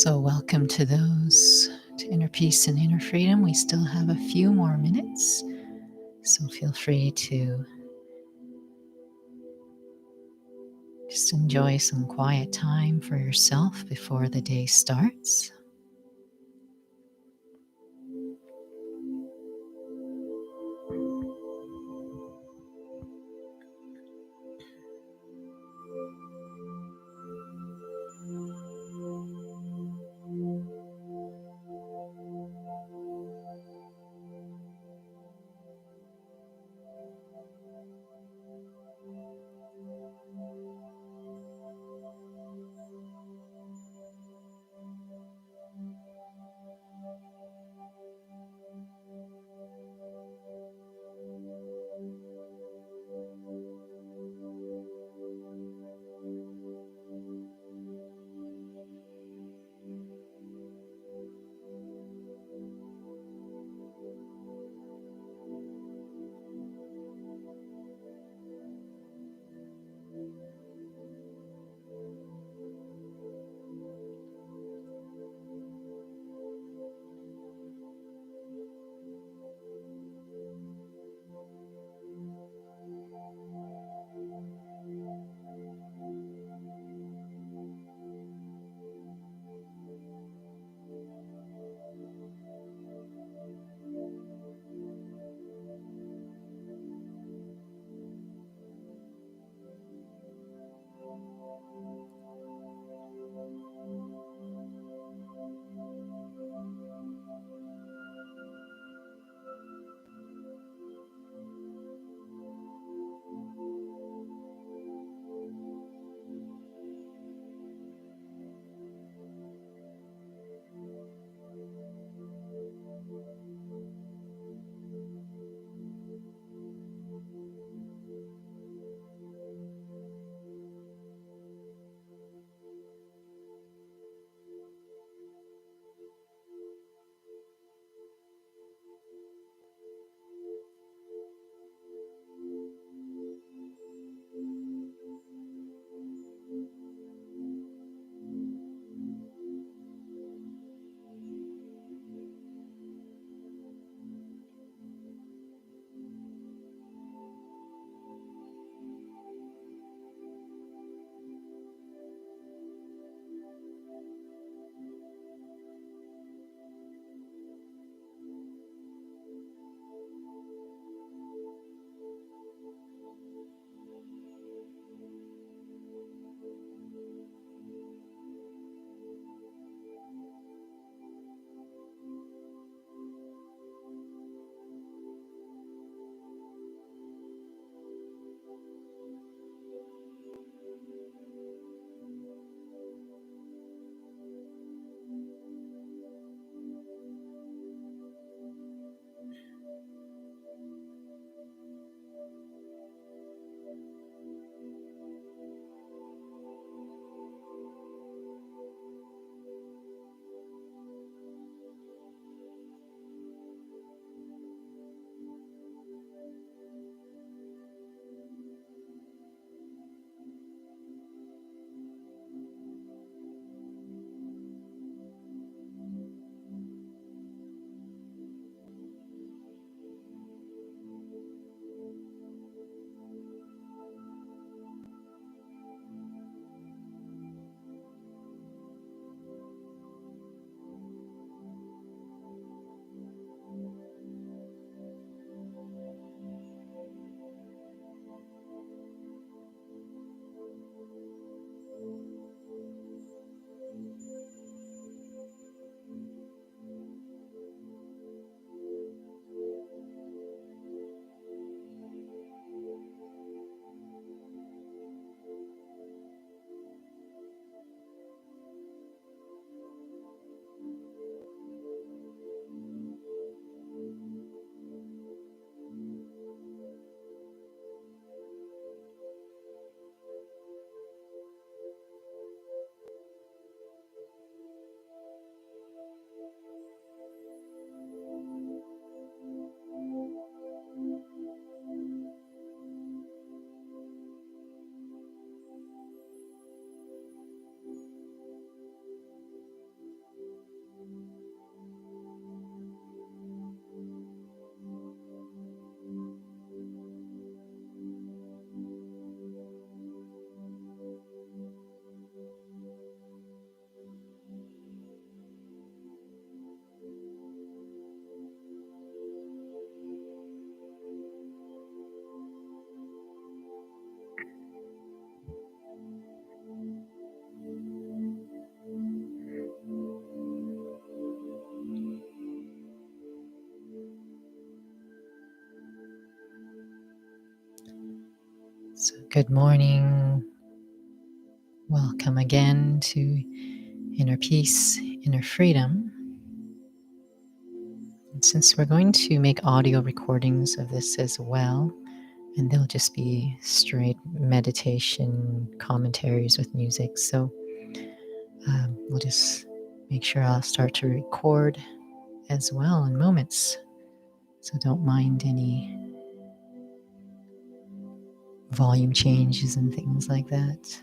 So, welcome to those to Inner Peace and Inner Freedom. We still have a few more minutes, so feel free to just enjoy some quiet time for yourself before the day starts. Good morning. Welcome again to Inner Peace, Inner Freedom. And since we're going to make audio recordings of this as well, and they'll just be straight meditation commentaries with music, so we'll just make sure I'll start to record as well in moments. So don't mind any volume changes and things like that.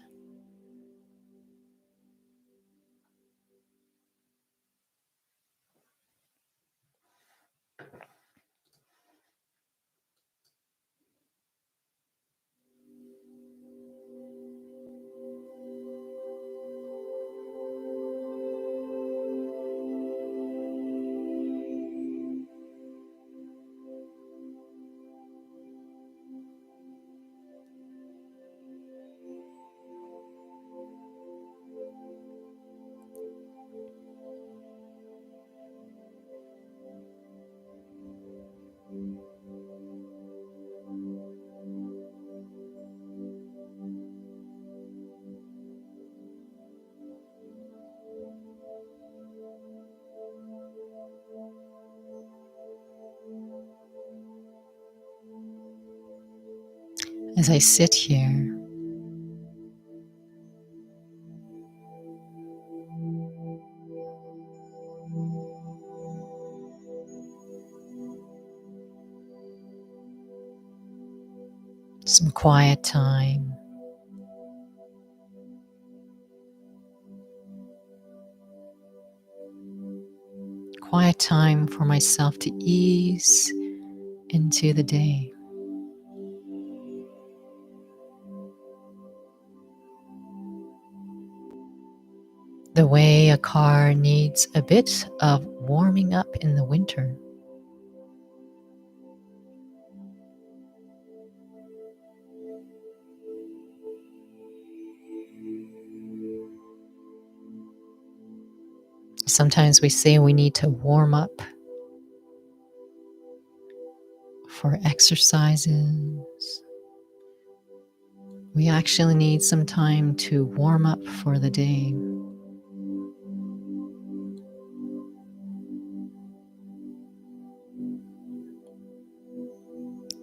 As I sit here, some quiet time, for myself to ease into the day. The way a car needs a bit of warming up in the winter. Sometimes we say we need to warm up for exercises. We actually need some time to warm up for the day.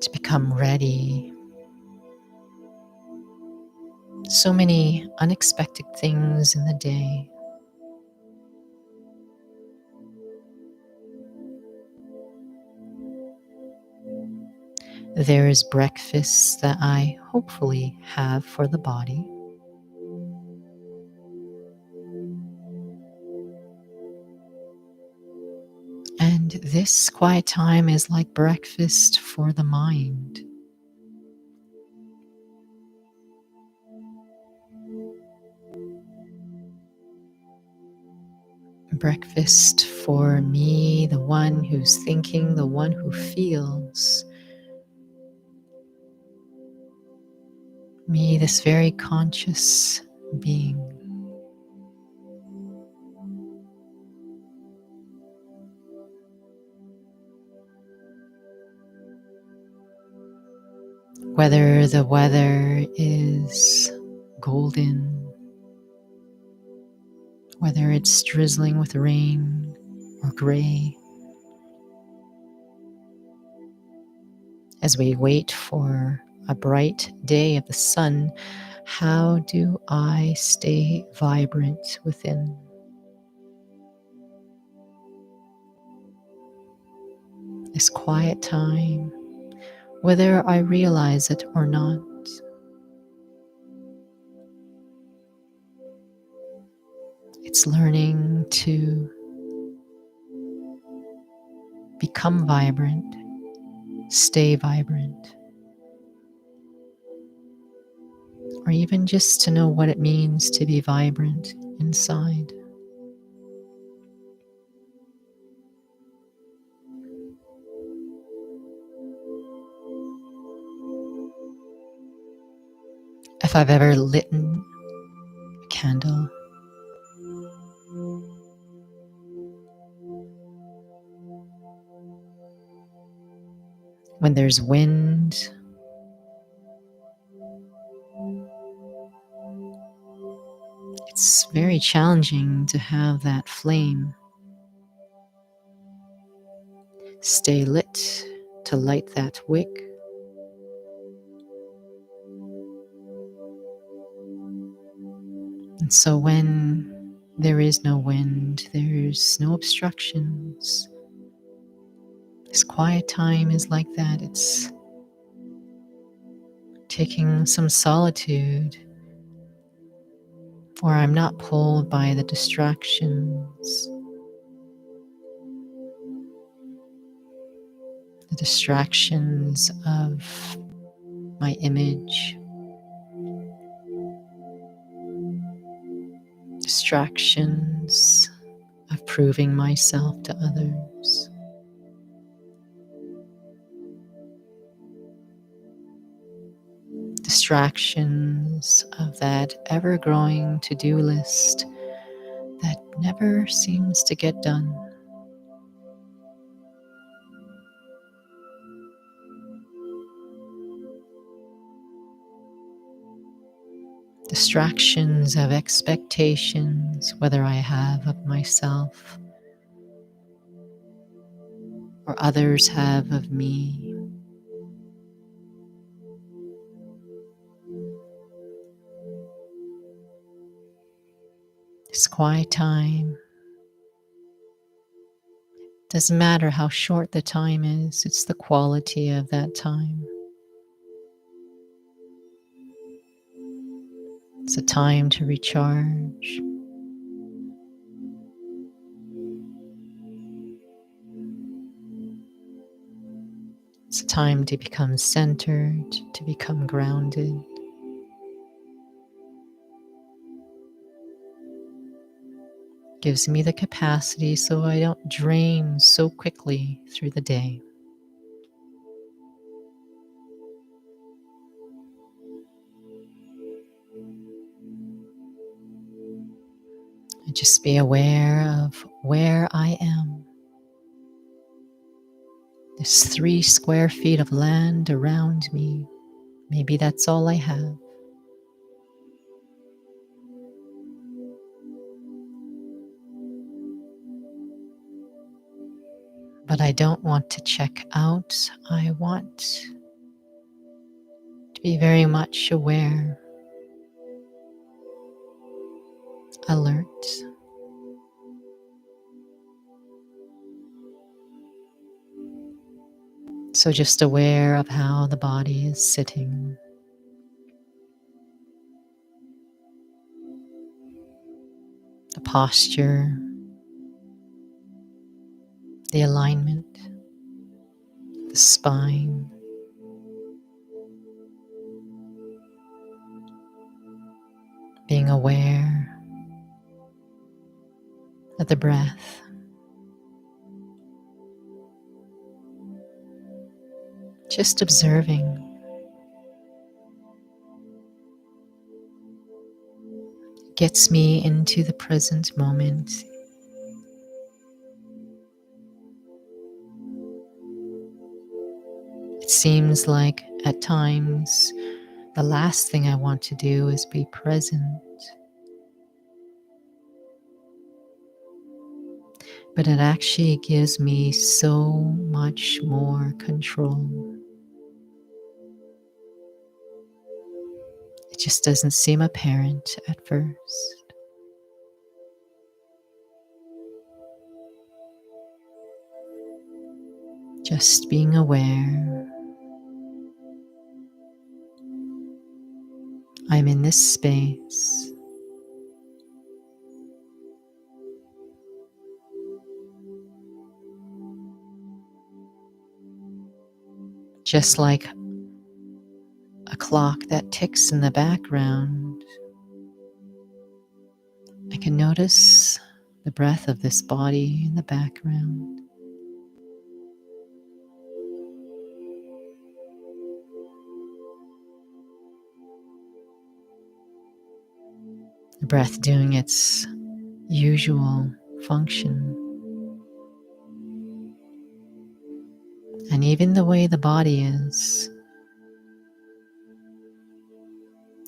To become ready. So many unexpected things in the day. There is breakfast that I hopefully have for the body. And this quiet time is like breakfast for the mind. Breakfast for me, the one who's thinking, the one who feels. Me, this very conscious being. Whether the weather is golden, whether it's drizzling with rain or gray, as we wait for a bright day of the sun, how do I stay vibrant within? This quiet time, whether I realize it or not. It's learning to become vibrant, stay vibrant, or even just to know what it means to be vibrant inside. If I've ever lit a candle, when there's wind, It's very challenging to have that flame stay lit, to light that wick. And so when there is no wind, there's no obstructions, this quiet time is like that. It's taking some solitude, where I'm not pulled by the distractions, of my image, distractions of proving myself to others. Distractions of that ever-growing to-do list that never seems to get done. Distractions of expectations, whether I have of myself or others have of me. This quiet time, doesn't matter how short the time is, it's the quality of that time. It's a time to recharge. It's a time to become centered, to become grounded. Gives me the capacity so I don't drain so quickly through the day. And just be aware of where I am. There's 3 square feet of land around me. Maybe that's all I have. But I don't want to check out. I want to be very much aware, alert. So just aware of how the body is sitting. The posture, the alignment, the spine. Being aware of the breath. Just observing. Gets me into the present moment. It seems like at times the last thing I want to do is be present. But it actually gives me so much more control. It just doesn't seem apparent at first. Just being aware. I'm in this space. Just like a clock that ticks in the background, I can notice the breath of this body in the background. The breath doing its usual function. And even the way the body is,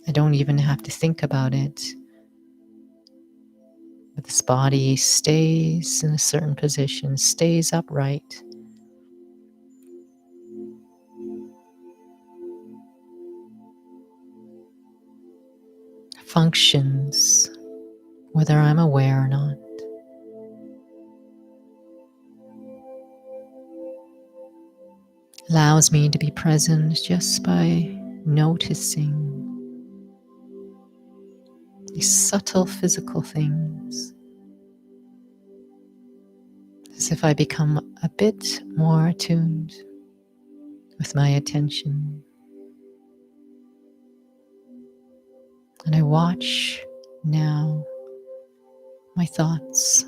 I don't even have to think about it. But this body stays in a certain position, stays upright, functions whether I'm aware or not. Allows me to be present just by noticing these subtle physical things, as if I become a bit more attuned with my attention. And I watch now my thoughts.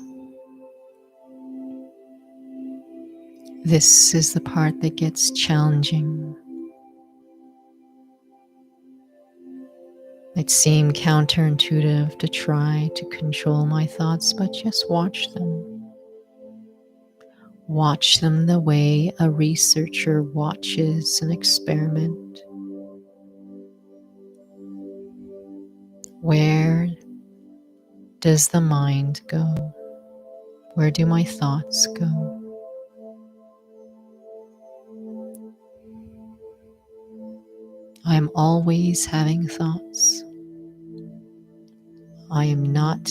This is the part that gets challenging. It seemed counterintuitive to try to control my thoughts, but just watch them. Watch them the way a researcher watches an experiment. Where does the mind go? Where do my thoughts go? I am always having thoughts. I am not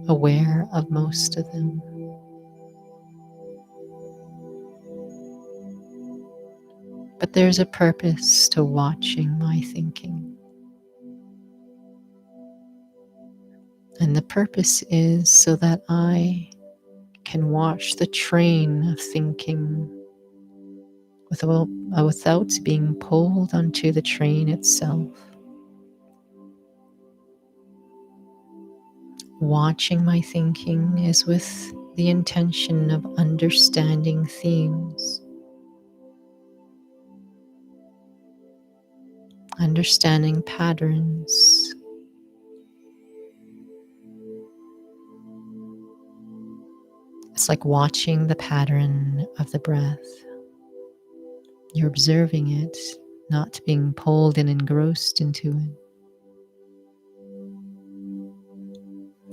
aware of most of them. But there's a purpose to watching my thinking. And the purpose is so that I can watch the train of thinking without being pulled onto the train itself. Watching my thinking is with the intention of understanding themes, understanding patterns. It's like watching the pattern of the breath. You're observing it, not being pulled and engrossed into it.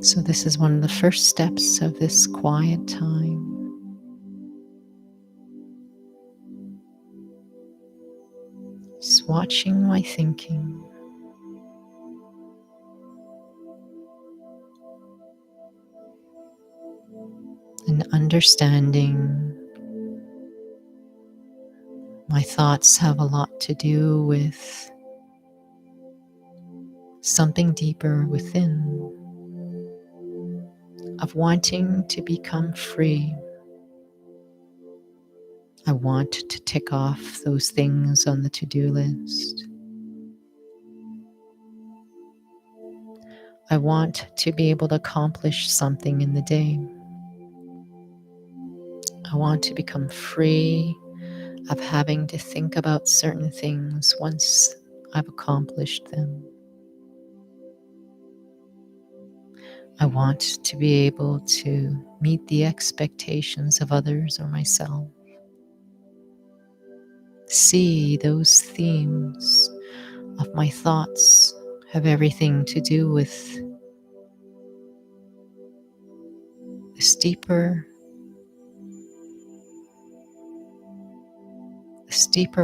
So this is one of the first steps of this quiet time. Just watching my thinking. And understanding my thoughts have a lot to do with something deeper within, of wanting to become free. I want to tick off those things on the to-do list. I want to be able to accomplish something in the day. I want to become free of having to think about certain things once I've accomplished them. I want to be able to meet the expectations of others or myself. See those themes of my thoughts have everything to do with this deeper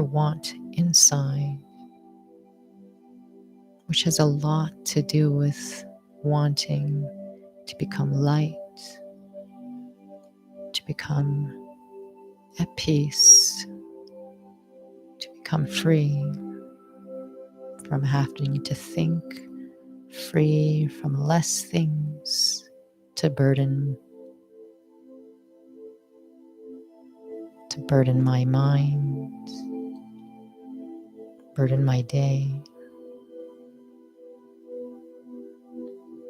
want inside, which has a lot to do with wanting to become light, to become at peace, to become free from having to think, free from less things to burden my mind, burden my day.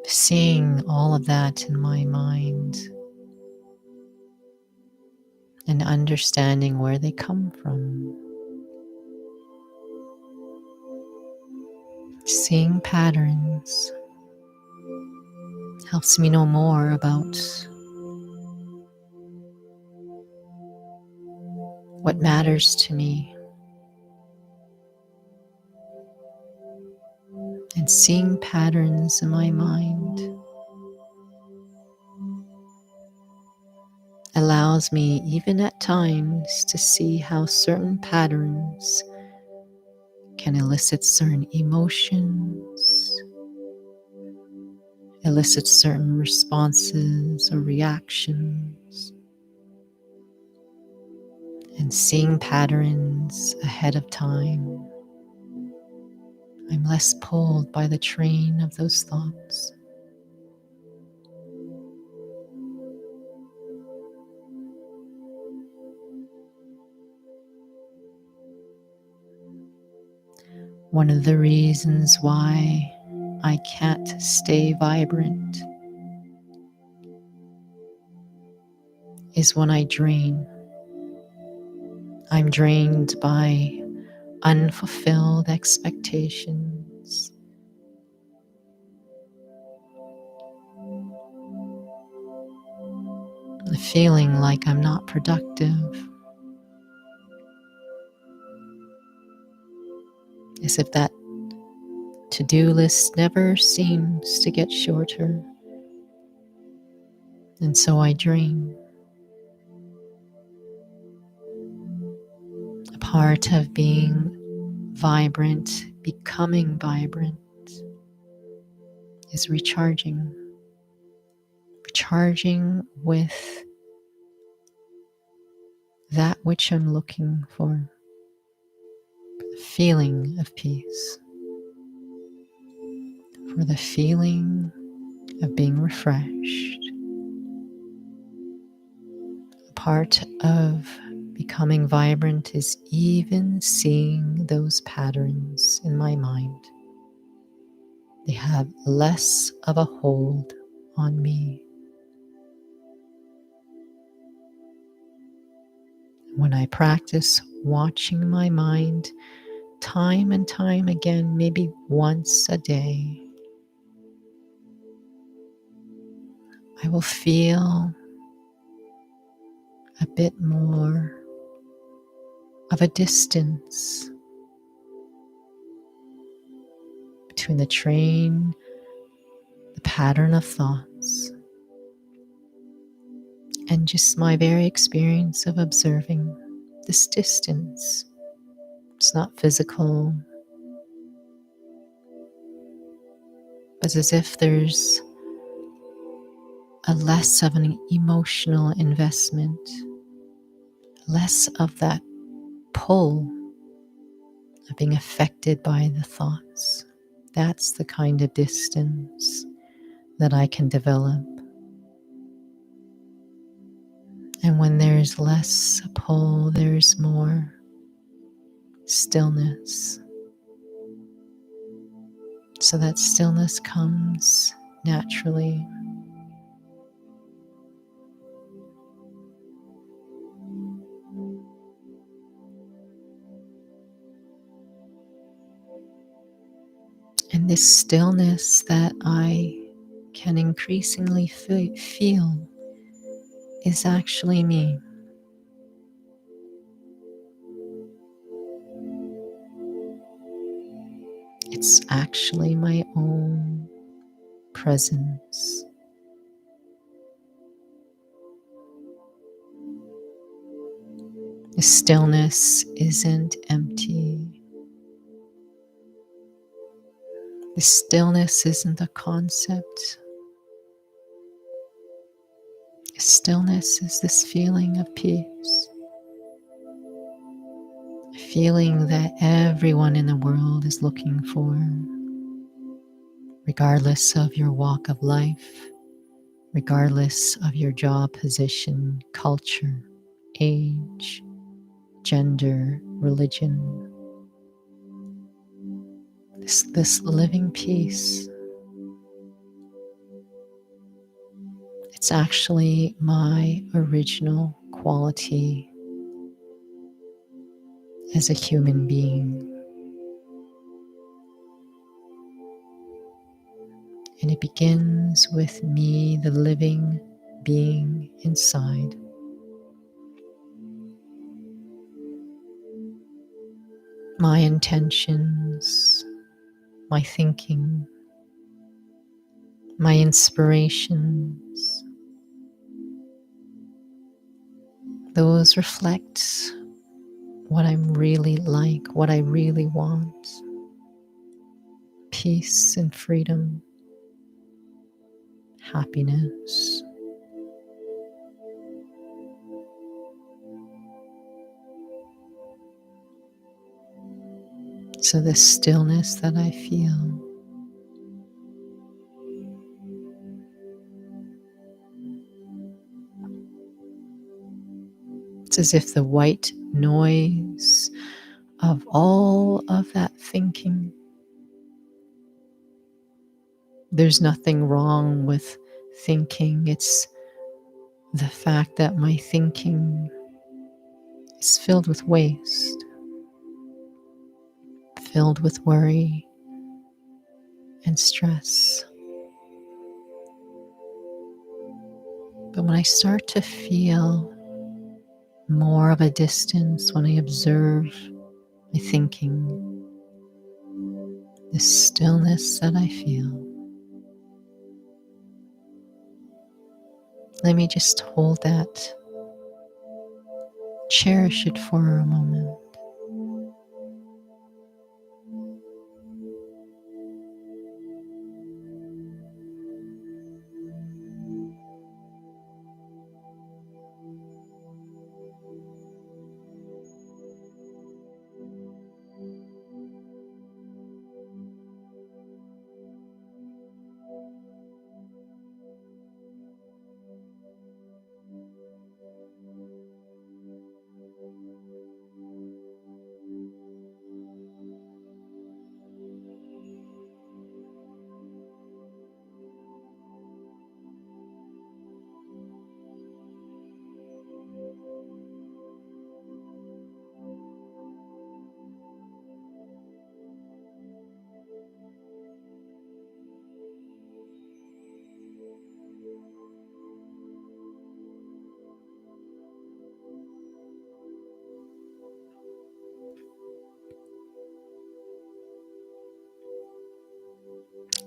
Seeing all of that in my mind and understanding where they come from. Seeing patterns helps me know more about what matters to me. And seeing patterns in my mind allows me, even at times, to see how certain patterns can elicit certain emotions, elicit certain responses or reactions. And seeing patterns ahead of time, I'm less pulled by the train of those thoughts. One of the reasons why I can't stay vibrant is when I drain. I'm drained by unfulfilled expectations, the feeling like I'm not productive, as if that to-do list never seems to get shorter, and so I drain. A part of being vibrant, becoming vibrant, is recharging. Recharging with that which I'm looking for, the feeling of peace, for the feeling of being refreshed. A part of becoming vibrant is even seeing those patterns in my mind. They have less of a hold on me. When I practice watching my mind time and time again, maybe once a day, I will feel a bit more of a distance between the train, the pattern of thoughts, and just my very experience of observing this distance. It's not physical, but it's as if there's a less of an emotional investment, less of that pull of being affected by the thoughts. That's the kind of distance that I can develop. And when there's less pull, there's more stillness. So that stillness comes naturally. And this stillness that I can increasingly feel is actually me. It's actually my own presence. The stillness isn't empty. The stillness isn't a concept. The stillness is this feeling of peace. A feeling that everyone in the world is looking for, regardless of your walk of life, regardless of your job position, culture, age, gender, religion. This living peace, it's actually my original quality as a human being. And it begins with me, the living being inside. My intentions, my thinking, my inspirations, those reflect what I'm really like, what I really want. Peace and freedom, happiness. So the stillness that I feel, it's as if the white noise of all of that thinking, there's nothing wrong with thinking. It's the fact that my thinking is filled with waste, filled with worry and stress. But when I start to feel more of a distance, when I observe my thinking, the stillness that I feel, let me just hold that, cherish it for a moment.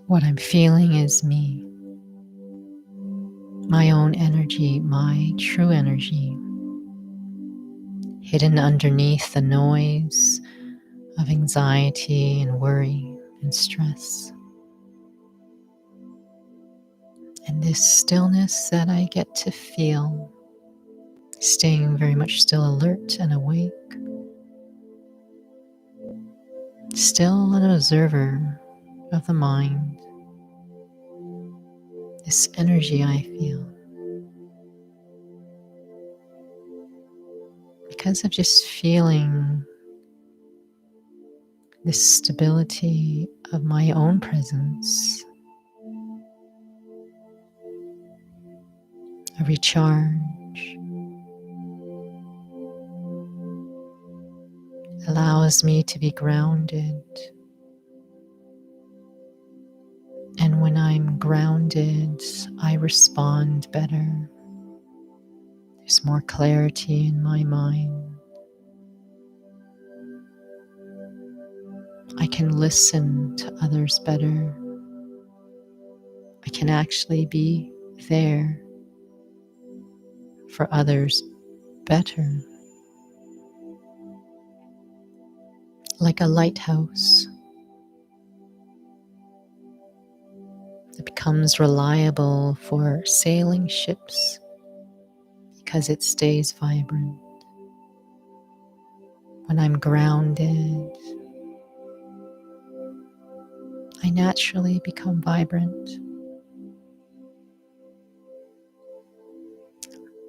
What I'm feeling is me, my own energy, my true energy, hidden underneath the noise of anxiety and worry and stress. And this stillness that I get to feel, staying very much still alert and awake, still an observer of the mind, this energy I feel, because of just feeling this stability of my own presence, a recharge, allows me to be grounded. And when I'm grounded, I respond better. There's more clarity in my mind. I can listen to others better. I can actually be there for others better. Like a lighthouse that becomes reliable for sailing ships because it stays vibrant. When I'm grounded, I naturally become vibrant.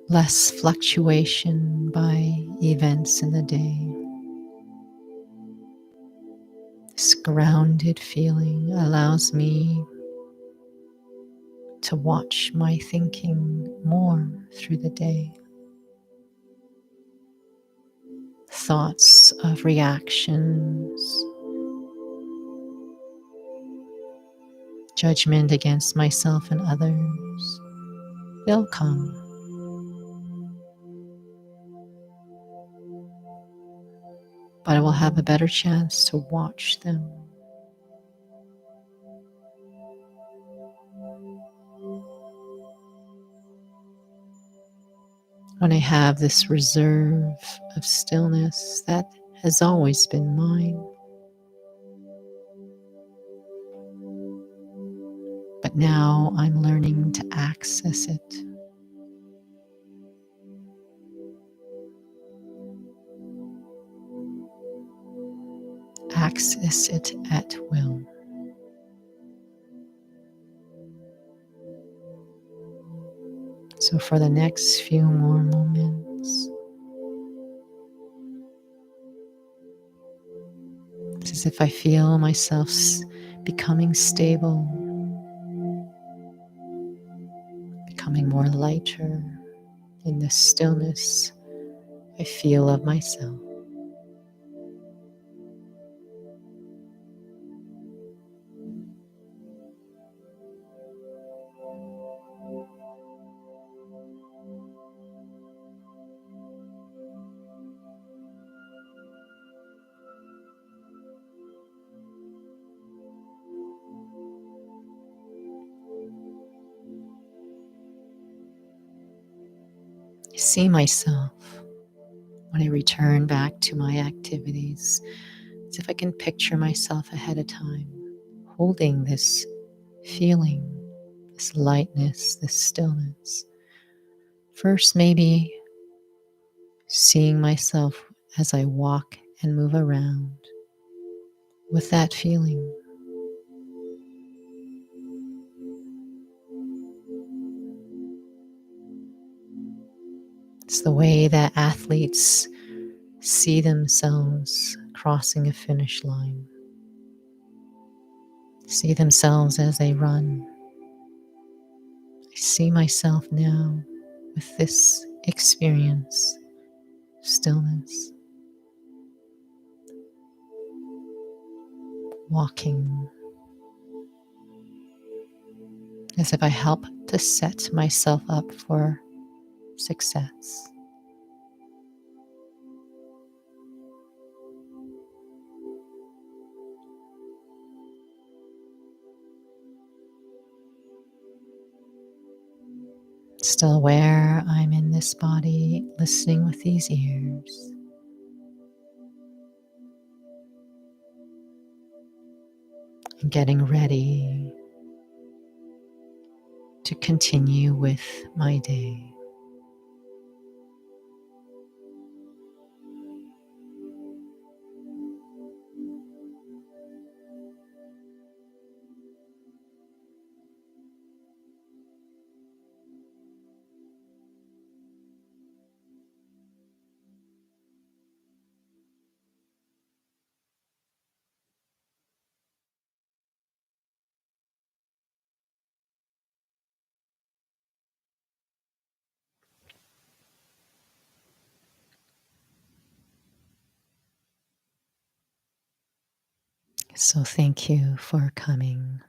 Less fluctuation by events in the day. This grounded feeling allows me to watch my thinking more through the day. Thoughts of reactions, judgment against myself and others, they'll come. But I will have a better chance to watch them. when I have this reserve of stillness that has always been mine, but now I'm learning to access it. Access it at will. So for the next few more moments, it's as if I feel myself becoming stable, becoming more lighter in the stillness I feel of myself. I see myself when I return back to my activities, as if I can picture myself ahead of time, holding this feeling, this lightness, this stillness. First, maybe seeing myself as I walk and move around with that feeling. It's the way that athletes see themselves crossing a finish line, see themselves as they run. I see myself now with this experience, stillness, walking, as if I help to set myself up for success. Still aware I'm in this body, listening with these ears. And getting ready to continue with my day. So thank you for coming.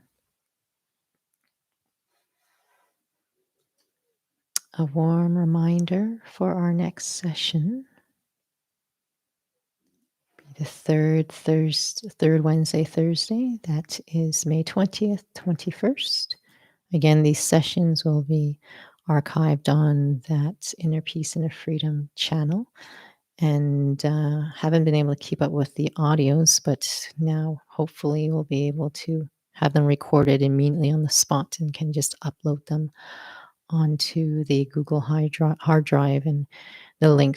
A warm reminder for our next session, the third Wednesday, Thursday. That is May 20th, 21st. Again, these sessions will be archived on that Inner Peace, Inner Freedom channel. And haven't been able to keep up with the audios, but now hopefully we'll be able to have them recorded immediately on the spot and can just upload them onto the Google hard drive. And the link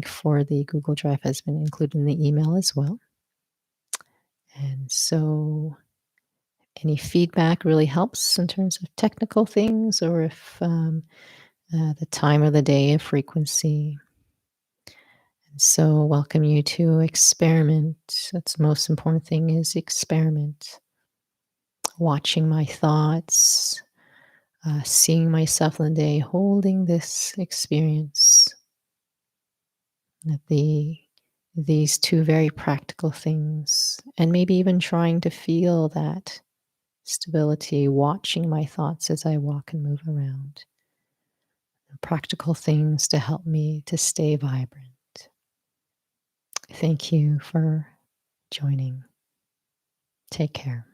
for the Google Drive has been included in the email as well. And so any feedback really helps in terms of technical things, or if the time of the day, of frequency. And so welcome you to experiment. That's the most important thing, is experiment. Watching my thoughts, seeing myself in the day, holding this experience. That these two very practical things, and maybe even trying to feel that stability, watching my thoughts as I walk and move around. Practical things to help me to stay vibrant. Thank you for joining. Take care.